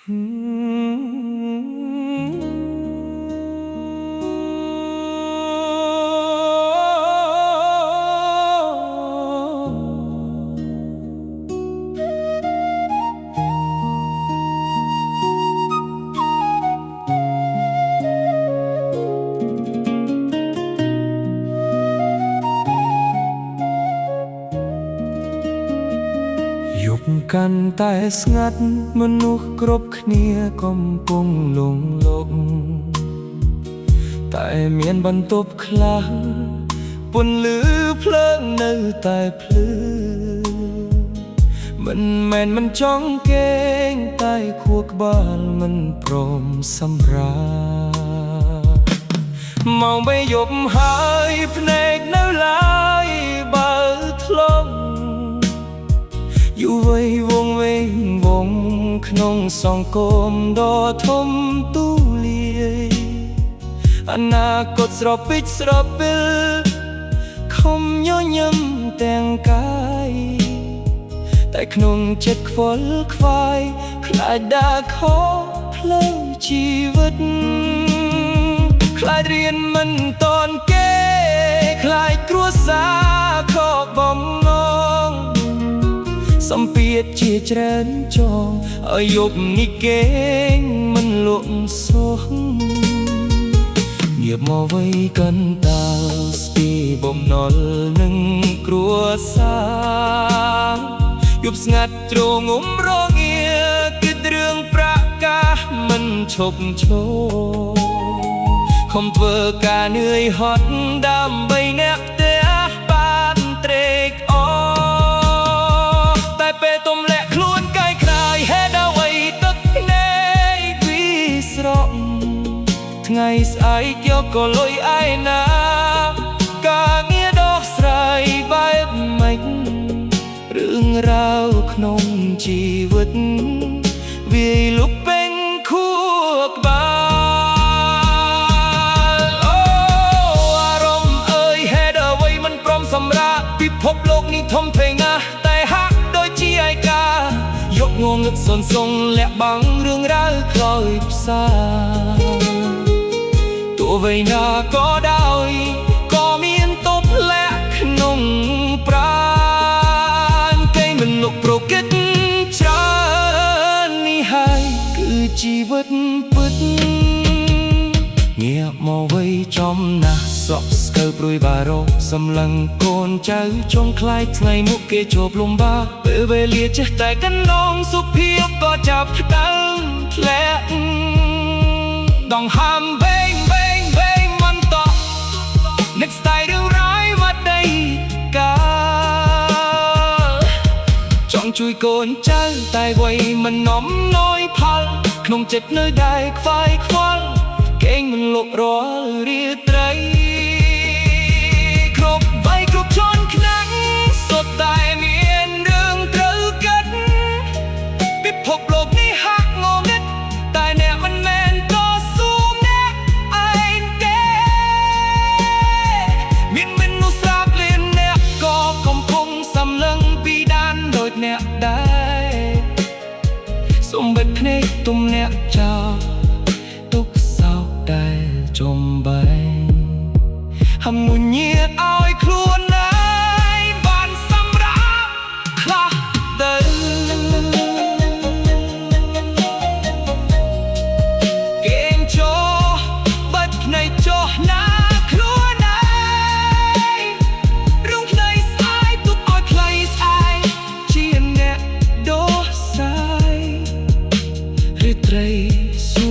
យប់កាន់តែស្ងាត់មនុស្សគ្រប់គ្នាកំពុងលងលកតែមានបន្ទប់ខ្លះពន្លឺភ្លើងនៅតែភ្លឺមិនមែនមិនចង់គេងតែខួរក្បាលមិនព្រមសម្រាម៉ោង3យប់ហើយភ្នែកនៅឡើយបើធ្លុំយូរវ័យវងវែងវងក្នុងសង្គមដ៏ធំទូលាយអនាគតស្រពេចស្រពិលខំញញឹមទាំងកាយតែក្នុងចិត្តខ្វល់ខ្វាយខ្លាចដាខោផ្លូវជីវិតខ្លាចរៀនមិនតន់គេខ្លាចគ្រួសារខកបំណងសម្ពាធជាច្រើនចងឲ្យយប់នេះគេងមិនលក់សោះងាបមកវ័យកណ្ដាលស្ទីបំណុលនឹងគ្រួសារយប់ស្ងាត់ជ្រងរងាគិតរឿងប្រាក់កាសមិនឈប់ឈរខំធ្វើការនឿយហត់ដើម្បីអ្នកផ្ទះបានត្រេកអរតែពេលទំលាក់ខ្លួនកាយក្រាយហេតុអ្វីទឹកភ្នែកវិស្រក់ថ្ងៃស្អែកយកក៏លុយឯណាការងារដោះស្រាយបែបម៉េចរឿងរ៉ាវក្នុងជីវិតវាយលុបពេញខួរក្បាលអូអារម្មណ៍អើយហេតុអ្វីមិនព្រមសម្រាកពិភពលោកនេះធំធេងណាស់តែហាក់ដូចជាឯកាយកងងឹតសុនសងលាក់បាំងរឿងរ៉ាវខ្លោចផ្សាទោះវ័យណាក៏ដោយក៏មានទប់លាក់ក្នុងប្រាណគេមិនលុកប្រកិតច្រើននេះហើយគឺជីវិតពិតងាកមកវ័យចំណាស់សក់ស្កើព្រួយបារោគសម្លឹងកូនចៅចង់ខ្លាយថ្ងៃមុខគេជាប់លំបាកពេលវេលាចេះតែកណ្ដងសុភាពក៏ចាប់ផ្ដើមធ្លាក់ដងហាមបេងមិនតោះ Next time រឿងរ៉ាវមកដីកាចង់ជួយកូនចៅតែវ័យមិននាំណយផលក្នុងចិត្តនៅតែខ្វាយខ្វល់គេងមិនលុបរាល់រាត្រីគ្រប់វ័យគ្រប់ជន់ខ្លាំងសុទ្ធតែមានរឿងត្រូវកាត់ពិភពលោកនេះហាក់ងងឹតតែអ្នកមិនមែនតស៊ូអ្នកឯងទេមានមនុស្សស្រាប់លៀនអ្នកក៏កំពុងសម្លឹងពីដានដូចអ្នកដែរសុំបិទភ្នែកទុំអ្នកចោលទុកសោកដែលចំបែងហំងុញឲ្យខ្លួនឯងបានសម្រាប់ខ្លះទៅគេងចោបិទភ្នែកចោណាខ្លួនឯងរុងភ្នែកស្អាយទុកឲ្យផ្លៃស្អាយជាអ្នកដោះស្រាយរាត្រីសួ